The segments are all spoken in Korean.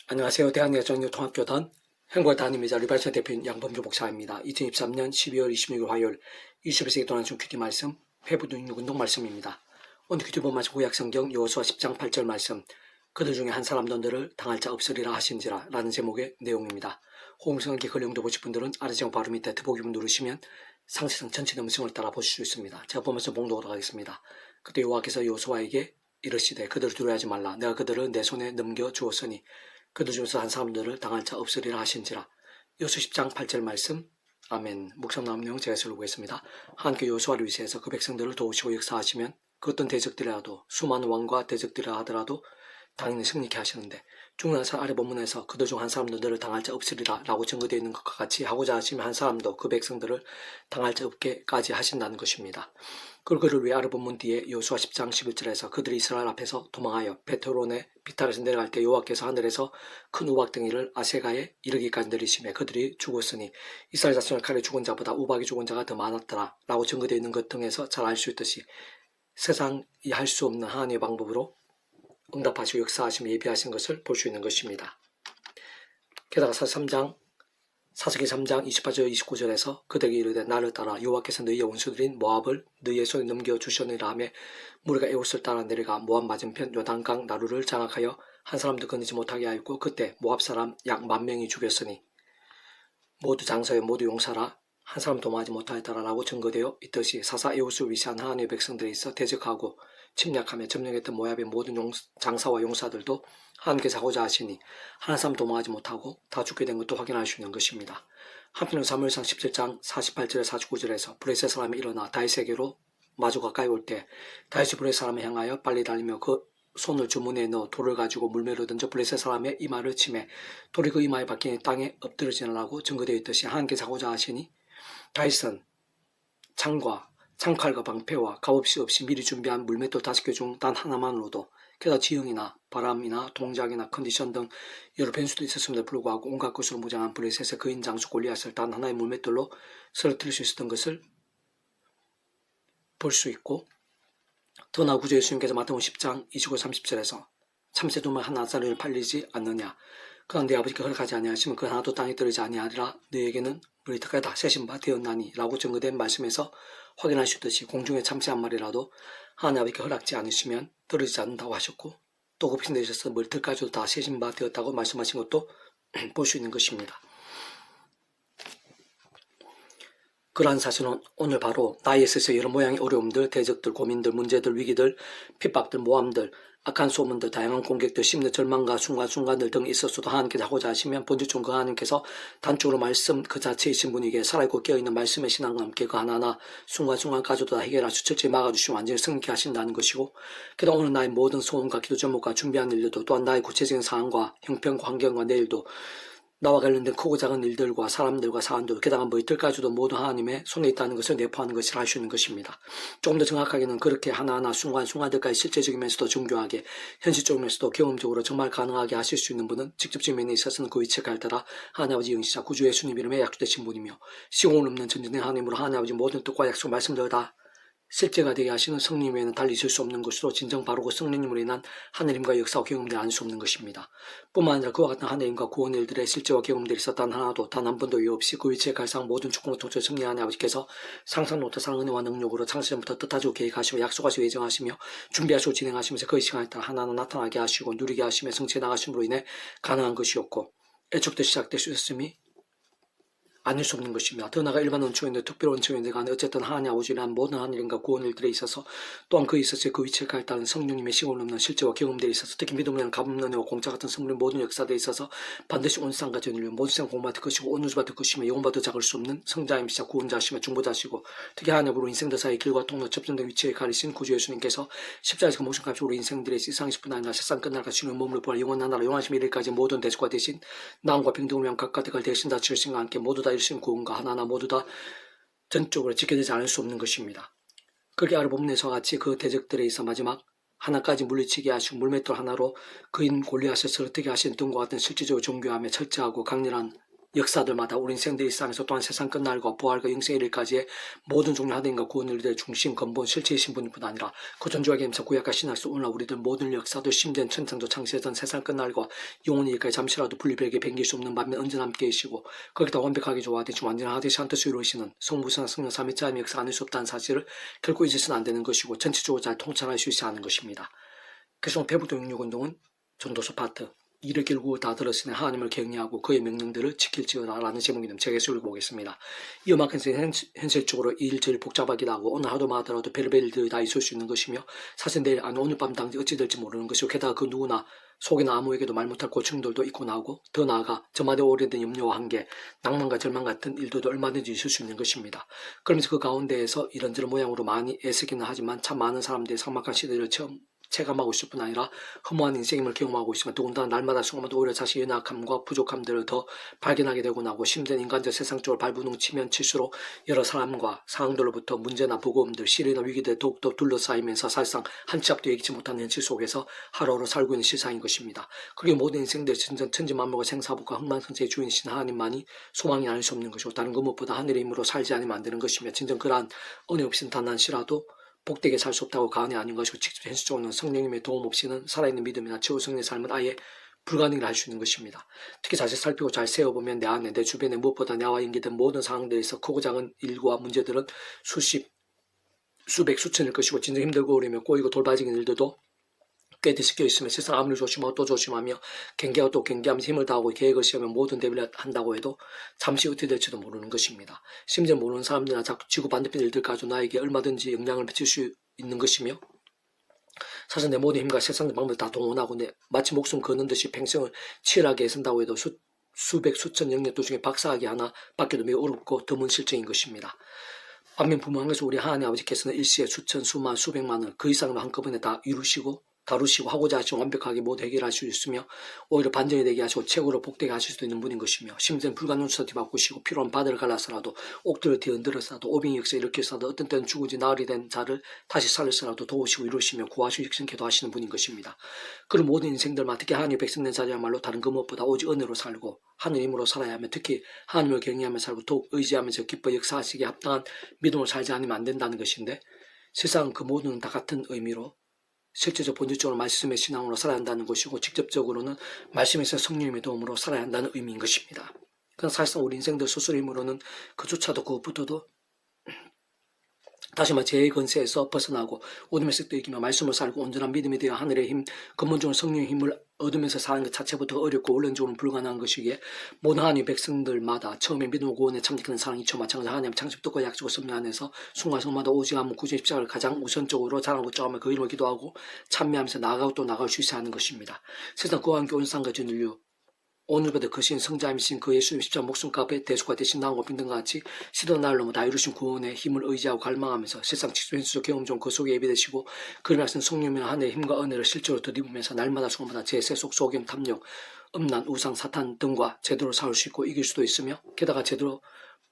안녕하세요. 대한예전통합교단 행골 담임이자 리발션 대표인 양범주 목사입니다. 2023년 12월 26일 화요일 21세기 동안 퀴티 말씀 회부 능력운동 말씀입니다. 오늘 퀴티 본 말씀 구약성경 여호수아 10장 8절 말씀 그들 중에 한 사람도 너를 당할 자 없으리라 하신지라 라는 제목의 내용입니다. 호응성기 걸령도 보실 분들은 아래 제목 바로 밑에 더보기문 누르시면 상세성 전체 음성을 따라 보실 수 있습니다. 제가 보면서 봉독하도록 하겠습니다. 그때 여호와께서 여호수아에게 이르시되 그들을 두려워하지 말라. 내가 그들을 내 손에 넘겨 주었으니 그들 중에서 한 사람들을 당할 자 없으리라 하신지라. 여호수아 10장 8절 말씀. 아멘. 묵상 나온 내용 제가 읽어보겠습니다. 하나님께 여호수아를 위시해서 그 백성들을 도우시고 역사하시면 그 어떤 대적들이라도 수많은 왕과 대적들이라 하더라도 당연히 승리케 하시는데 중간사 아래 본문에서 그들 중 한 사람도 너를 당할 자 없으리라 라고 증거되어 있는 것과 같이 하고자 하시면 한 사람도 그 백성들을 당할 자 없게까지 하신다는 것입니다. 그를 위해 아래 본문 뒤에 여호수아 10장 11절에서 그들이 이스라엘 앞에서 도망하여 베트호론의 비탈에서 내려갈 때 여호와께서 하늘에서 큰 우박덩이를 아세가에 이르기까지 내리시매 그들이 죽었으니 이스라엘 자손의 칼에 죽은 자보다 우박이 죽은 자가 더 많았더라 라고 증거되어 있는 것 등에서 잘 알 수 있듯이 세상이 할 수 없는 하나님의 방법으로 응답하시고 역사하시며 예비하신 것을 볼 수 있는 것입니다. 게다가 사사기 3장 28절 29절에서 그들에게 이르되 나를 따라 여호와께서 너희의 원수들인 모압을 너희의 손에 넘겨주셨느니라 하며 무리가 에봇을 따라 내려가 모압 맞은편 요단강 나루를 장악하여 한 사람도 건너지 못하게 하였고 그때 모압 사람 약 10,000명이 죽였으니 모두 장사여 모두 용사라 한 사람 도망하지 못하였더라 라고 증거되어 있듯이 사사 에봇을 위시한 하나님의 백성들에 있어 대적하고 침략하며 점령했던 모압의 모든 장사와 용사들도 하나님께서 하고자 하시니 한 사람 도망하지 못하고 다 죽게 된 것도 확인할 수 있는 것입니다. 한편 사무엘상 17장 48절에 49절에서 블레셋 사람이 일어나 다윗에게로 마주 가까이 올 때 다윗이 블레셋 사람을 향하여 빨리 달리며 그 손을 주머니에 넣어 돌을 가지고 물매로 던져 블레셋 사람의 이마를 치매 돌이 그 이마에 박히니 땅에 엎드러지느라고 증거되어 있듯이 하나님께서 하고자 하시니 다윗은 창칼과 방패와 값없이 없이 미리 준비한 물맷돌 5개 중 단 하나만으로도 게다가 지형이나 바람이나 동작이나 컨디션 등 여러 변수도 있었음에도 불구하고 온갖 것으로 무장한 블레셋의 거인 장수 골리앗을 단 하나의 물맷돌로 쓰러뜨릴 수 있었던 것을 볼 수 있고 더 나아 구주 예수님께서 마태복음 10장 29, 30절에서 참새 두말 하나 짜리를 팔리지 않느냐 그러나 내 아버지께 허락하지 아니하시면 그 하나도 땅에 떨어지지 아니하리라 너희에게는 우리 특가에 다 세신 바 되었나니 라고 증거된 말씀에서 확인할 수 있듯이 공중에 참새 한 마리라도 하나님 아버지께 허락지 않으시면 떨어지지 않는다고 하셨고 또 급히 내셔서 멀털까지도 다 세신 바 되었다고 말씀하신 것도 볼 수 있는 것입니다. 그러한 사실은 오늘 바로 나에 있어서 여러 모양의 어려움들, 대적들, 고민들, 문제들, 위기들, 핍박들, 모함들, 악한 소문들, 다양한 공격들, 심리 절망과 순간순간들 등이 있었어도 하나님께서 하고자 하시면 본질적으로 그 하나님께서 단적으로 말씀 그 자체이신 분에게 살아있고 깨어있는 말씀의 신앙과 함께 그 하나하나 순간순간까지도 다 해결할 수 철저히 막아주시고 완전히 승리케 하신다는 것이고 게다가 오늘 나의 모든 소원과 기도 제목과 준비한 일들도 또한 나의 구체적인 상황과 형편과 환경과 내일도 나와 관련된 크고 작은 일들과 사람들과 사안들 게다가 이틀까지도 모두 하나님의 손에 있다는 것을 내포하는 것을 알 수 있는 것입니다. 조금 더 정확하게는 그렇게 하나하나 순간순간들까지 실제적이면서도 정교하게 현실적이면서도 경험적으로 정말 가능하게 하실 수 있는 분은 직접 지면에 있어서는 그 위치에 갈 때라 하나님 아버지 영시자 구주 예수님 이름에 약속되신 분이며 시공을 없는 전진의 하나님으로 하나님 아버지 모든 뜻과 약속 말씀들 다 실제가 되게 하시는 성령 외에는 달리 있을 수 없는 것으로 진정 바로 그 성령님으로 인한 하느님과 역사와 경험들이 아닐 수 없는 것입니다. 뿐만 아니라 그와 같은 하느님과 구원 일들의 실제와 경험들이 있었단 하나도 단 한 번도 이유 없이 그 위치에 갈상 모든 축복을 통쳐 승리하는 아버지께서 상상 못한 은혜와 능력으로 창세전부터 뜻하시고 계획하시고 약속하시고 예정하시며 준비하시고 진행하시면서 그 시간에 따라 하나하나 나타나게 하시고 누리게 하시며 성취해 나가심으로 인해 가능한 것이었고 애초부터 시작될 수 있었음이 아닐 수 없는 것입니다. 더 나아가 일반 원초인데 특별 원초인데 간에 어쨌든 하나님 아버지란 모든 하늘인과 구원 일들에 있어서 또한 그에 있어서 그 위치에 갈 따른 성령님의 시공을 넘는 실제와 경험들에 있어서 특히 믿음을 가뭄 은혜와 공짜 같은 성령 모든 역사들에 있어서 반드시 온 세상과 전인류 모든 세상 공부받을 것이고 온 우주 받을 것이며 영혼받을 작을 수 없는 성자임시자 구원자시며 중보자시고 특히 하나님으로 인생들 사이 길과 통로 접전된 위치에 가리신 구주 예수님께서 십자가에서 그 목숨값이 우리 인생들의 세상에서 뿐 아니라 세상 끝날까 주님의 몸을 부활 영원한 나라 영원하심 이르기까지 모든 대속과 대신 나음과 병등을 위한 각각 대갈 대신 다 치르신과 함께 모두 다 일신 구원과 하나하나 모두 다 전적으로 지켜지지 않을 수 없는 것입니다. 그렇게 아래 본문에서 같이 그 대적들에 있어 마지막 하나까지 물리치게 하시고 물맷돌 하나로 그인 골리앗을 쓰러뜨게 하신 등과 같은 실질적으로 정교하며 철저하고 강렬한 역사들마다 우리 인생들 일상에서 또한 세상 끝날과 부활과 영생의 일까지의 모든 종류 하나님과 구원을 위해 중심, 근본, 실체이신 분뿐 아니라 그 존재와 겸해서 구약과 신학에서 오늘날 우리들 모든 역사도 심된 천창조 창세전 세상 끝날과 영원히 일까지 잠시라도 분리되게 변길 수 없는 반면 언제나 함께 계시고 거기다 완벽하게 조화되시 완전하듯이 한 뜻을 이루시는 성부성 성령 삼위자의 역사 아닐 수 없다는 사실을 결코 잊으시면 안 되는 것이고 전체적으로 잘 통찰할 수 있어야 하는 것입니다. 그래서 페브도 영육운동은 전도서 파트 이를 결국 다 들었으니 하나님을 경외하고 그의 명령들을 지킬지어다 라는 제목이 있는 책에서 읽어보겠습니다. 이 음악에서는 현실적으로 이 일 제일 복잡하기도 하고 오늘 하루만 하더라도 별의별 일들이 다 있을 수 있는 것이며 사실 내일 오늘 밤 당시 어찌 될지 모르는 것이고 게다가 그 누구나 속에는 아무에게도 말 못할 고충들도 있고 나오고 더 나아가 저마다 오래된 염려와 한계, 낭만과 절망 같은 일들도 얼마든지 있을 수 있는 것입니다. 그러면서 그 가운데에서 이런저런 모양으로 많이 애쓰기는 하지만 참 많은 사람들이 삭막한 시대를 처음 체감하고 있을 뿐 아니라 허무한 인생임을 경험하고 있으면 더군다나 날마다 순간마다 오히려 자신의 연약함과 부족함들을 더 발견하게 되고 나고 심지어 인간적 세상적으로 발부둥 치면 칠수록 여러 사람과 상황들로부터 문제나 버거움들, 시련이나 위기들에 더욱더 둘러싸이면서 사실상 한 치 앞도 예기치 못하는 현실 속에서 하루하루 살고 있는 실상인 것입니다. 그리고 모든 인생들 진전 천지만물과 생사복과 흥망성쇠의 주인이신 하나님만이 소망이 아닐 수 없는 것이고 다른 것 무엇보다 하늘의 힘으로 살지 않으면 안 되는 것이며 진정 그러한 은혜 없이는 단 한 시라도 복되게 살 수 없다고 가언이 아닌 것이고 직접 현실적으로는 성령님의 도움 없이는 살아있는 믿음이나 최후 성령의 삶은 아예 불가능을 할 수 있는 것입니다. 특히 자세히 살피고 잘 세어보면 내 안에 내 주변에 무엇보다 나와 연계된 모든 상황들에서 크고 작은 일과 문제들은 수십, 수백, 수천일 것이고 진정 힘들고 어려우며 꼬이고 돌봐지는 일들도 꽤 뒤섞여 있으며 세상 아무리 조심하고 또 조심하며 경계하고 또 경계하면서 힘을 다하고 계획을 세우며 모든 대비를 한다고 해도 잠시 어떻게 될지도 모르는 것입니다. 심지어 모르는 사람들이나 자꾸 지구 반대편 일들까지 나에게 얼마든지 영향을 미칠 수 있는 것이며 사실 내 모든 힘과 세상의 방법을 다 동원하고 마치 목숨 거는 듯이 평생을 치열하게 애쓴다고 해도 수백 수천 영역도 중에 박사학위 하나 받기도 매우 어렵고 드문 실정인 것입니다. 반면 부모님께서 우리 하나님 아버지께서는 일시에 수천, 수만, 수백만을 그 이상으로 한꺼번에 다 이루시고 다루시고 하고자 하시고 완벽하게 모두 해결할 수 있으며 오히려 반전이 되게 하시고 최고로 복되게 하실 수도 있는 분인 것이며 심지어는 불가능수도 뒤바꾸시고 필요한 바다를 갈라서라도 옥들을 뒤흔들어서라도 오병이 역사 일으켜서라도 어떤 때는 죽은지 나흘이 된 자를 다시 살려서라도 도우시고 이루시며 구하시고 역생케도 하시는 분인 것입니다. 그런 모든 인생들만 특히 하나님의 백성된 자들야말로 다른 것 무엇보다 오직 은혜로 살고 하늘 힘으로 살아야 하며 특히 하나님을 경외하며 살고 더욱 의지하면서 기뻐 역사하시기에 합당한 믿음을 살지 않으면 안 된다는 것인데 세상 그 모든 다 같은 의미로 실제적 본질적으로 말씀의 신앙으로 살아야 한다는 것이고 직접적으로는 말씀에서 성령님의 도움으로 살아야 한다는 의미인 것입니다. 그건 사실상 우리 인생들 스스로 힘으로는 그조차도 그것부터도 다시 말해 죄의 권세에서 벗어나고 어둠의 색도 이기며 말씀을 살고 온전한 믿음이 되어 하늘의 힘, 근본적으로 성령의 힘을 얻으면서 사는 것 자체부터 어렵고 원론적으로는 불가능한 것이기에 모든 하나님의 백성들마다 처음에 믿음과 구원에 참여하는 사랑이 있죠. 마찬가지로 하나님 창십도과 약속과 섭리 안에서 순간순간마다 오직 한번 구주의 십자가를 가장 우선적으로 자랑하고 짜하며 그 이름을 기도하고 참여하면서 나아가고 또 나아갈 수 있어야 하는 것입니다. 세상 그와 함께 온 상과 전 인류 오늘보다 그신 성자이신 그 예수님 십자가 목숨값에 대수가 되신 나와 빈등과 같이 시도 날 넘어 다 이루신 구원의 힘을 의지하고 갈망하면서 세상 직수현수적 경험 중 그 속에 예비되시고 그를 말씀 성령이나 하늘의 힘과 은혜를 실제로 덧입으면서 날마다 순간마다 제 세속 소경 탐욕 음란 우상 사탄 등과 제대로 싸울 수 있고 이길 수도 있으며 게다가 제대로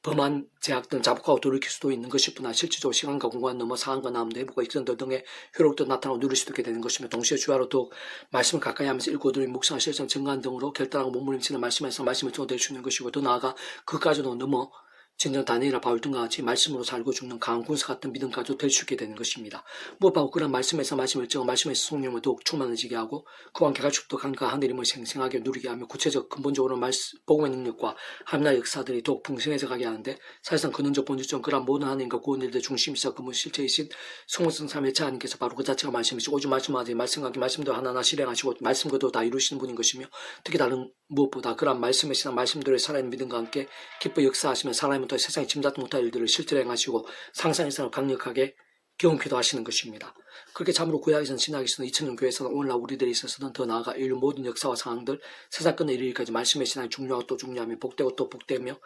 범한 제약들은 자복하고 돌이킬 수도 있는 것일 뿐 아니라 실질적으로 시간과 공간 넘어 상황과 남도 해부가 익선들 등의 효력도 나타나고 누릴 수도 있게 되는 것이며 동시에 주야로 더욱 말씀을 가까이 하면서 읽고 들은 묵상과 실천 정관 등으로 결단하고 몸부림치는 말씀에서 말씀을 쫓아낼 수 있는 것이고 더 나아가 그까지도 넘어 진정 다니엘이나 바울 등과 같이 말씀으로 살고 죽는 강한 군사 같은 믿음까지도 될 수 있게 되는 것입니다. 무엇보다 그런 말씀에서 말씀을 적어 말씀에서 성령을 더욱 충만해지게 하고 그와 함께 가축도 강과 하늘의 힘을 생생하게 누리게 하며 구체적 근본적으로 복음의 능력과 하나님의 역사들이 더욱 풍성해져 가게 하는데 사실상 근원적 본질적 그런 모든 하나님과 구원일의 중심이사 그분 실체이신 성성성 삶의 하나님께서 바로 그 자체가 말씀이시고 오직 말씀하지 말씀하기 말씀도 하나하나 실행하시고 말씀과도 다 이루시는 분인 것이며 특히 다른 무엇보다 그런 말씀의 신앙 말씀들의 살아있는 믿음과 함께 기뻐 역사하시며 살아있는 또 세상에 짐작도 못할 일들을 실제로 행하시고 상상에서는 강력하게 경험기도 하시는 것입니다. 그렇게 참으로 구약에서는 신약에서는 2000년 교회에서는 오늘날 우리들에 있어서는 더 나아가 인류 모든 역사와 상황들 세상 끝에 이르기까지 말씀의 신앙이 중요하고 또 중요하며 복되고 또 복되며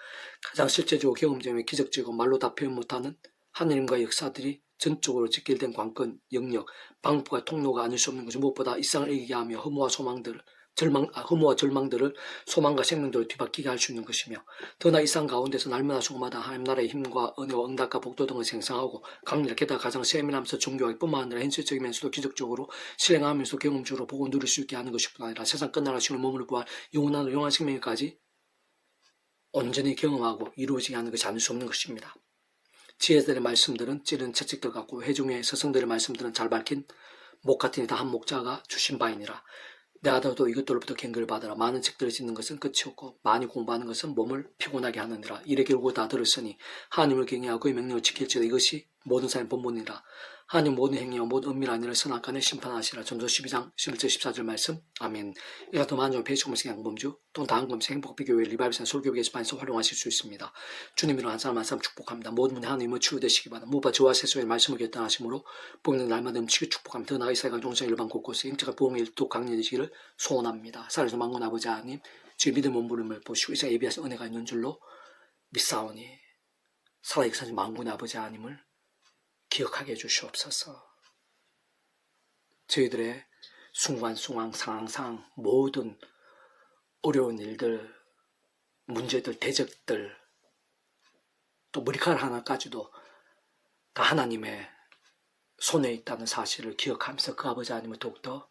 가장 실제적이고 경험적이며 기적적이고 말로 다 표현 못하는 하느님과의 역사들이 전적으로 직결된 관건, 영역, 방법과 통로가 아닐 수 없는 것이 무엇보다 이 세상을 이기게 하며 허무와 절망들을 소망과 생명들을 뒤바뀌게 할 수 있는 것이며 더나 이 상 가운데서 날마다 수고마다 하나님 나라의 힘과 은혜와 응답과 복도 등을 생성하고 강렬하게 게다가 가장 세밀하면서 존경하기 뿐만 아니라 현실적이면서도 기적적으로 실행하면서 경험적으로 복을 누릴 수 있게 하는 것이 뿐 아니라 세상 끝나라 시을 머무를 부활 영원한 생명까지 온전히 경험하고 이루어지게 하는 것이 아닐 수 없는 것입니다. 지혜들의 말씀들은 찌른 채찍들 같고 회중의 스승들의 말씀들은 잘 밝힌 목 같으니 다 한 목자가 주신 바이니라. 내 아들도 이것들로부터 경계를 받으라. 많은 책들을 짓는 것은 끝이 없고 많이 공부하는 것은 몸을 피곤하게 하느니라. 이래 결국 다 들었으니 하나님을 경외하고 그의 명령을 지킬지어다. 이것이 모든 사람의 본분이라. 하나님 모든 행위와 모든 은밀한 일을 선악간에 심판하시라. 전서 12장 11절 14절 말씀. 아멘. 이 같은 만족 배수금생 양범주 또는 다음금생 행복비교회 리바이브산 설교 게시판에서 활용하실 수 있습니다. 주님으로 한 사람 한 사람 축복합니다. 모든 분이 하나님의 치유되시기 바랍니다. 무엇보다 저와 세상의 말씀을 결단하심으로 복는 날마다 넘치게 축복합니다. 더 나아가 이사가 종성 일반 곳곳에 행차가 보험이 일도 강렬해지기를 소원합니다. 살아서 만군 아버지 하나님 지금 믿음 몸부림을 보시고 이사 예비하신 은혜가 있는 줄로 믿사오니 살아계신 만군 아버지 하나님을 기억하게 해주시옵소서. 저희들의 순간순간 상황상 모든 어려운 일들, 문제들, 대적들 또 머리카락 하나까지도 다 하나님의 손에 있다는 사실을 기억하면서 그 아버지 하나님을 더욱더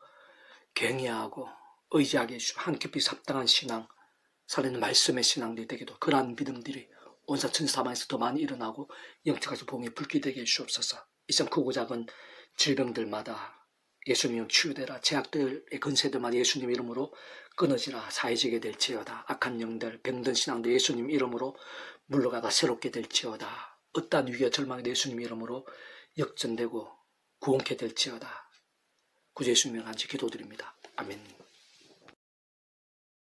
경외하고 의지하게 해주시고 한 깊이 합당한 신앙, 살아있는 말씀의 신앙들이 되기도 그러한 믿음들이 온산 천사만에서 더 많이 일어나고 영적까지 봉에 불기 되게 해주옵소서. 이상 크고 작은 질병들마다 예수님은 치유되라. 제약들의 근세들마다 예수님 이름으로 끊어지라. 사해지게 될지어다. 악한 영들, 병든 신앙들 예수님 이름으로 물러가다 새롭게 될지어다. 어떠한 위기와 절망이 예수님 이름으로 역전되고 구원케 될지어다. 구주 예수님을 간절히 기도드립니다. 아멘.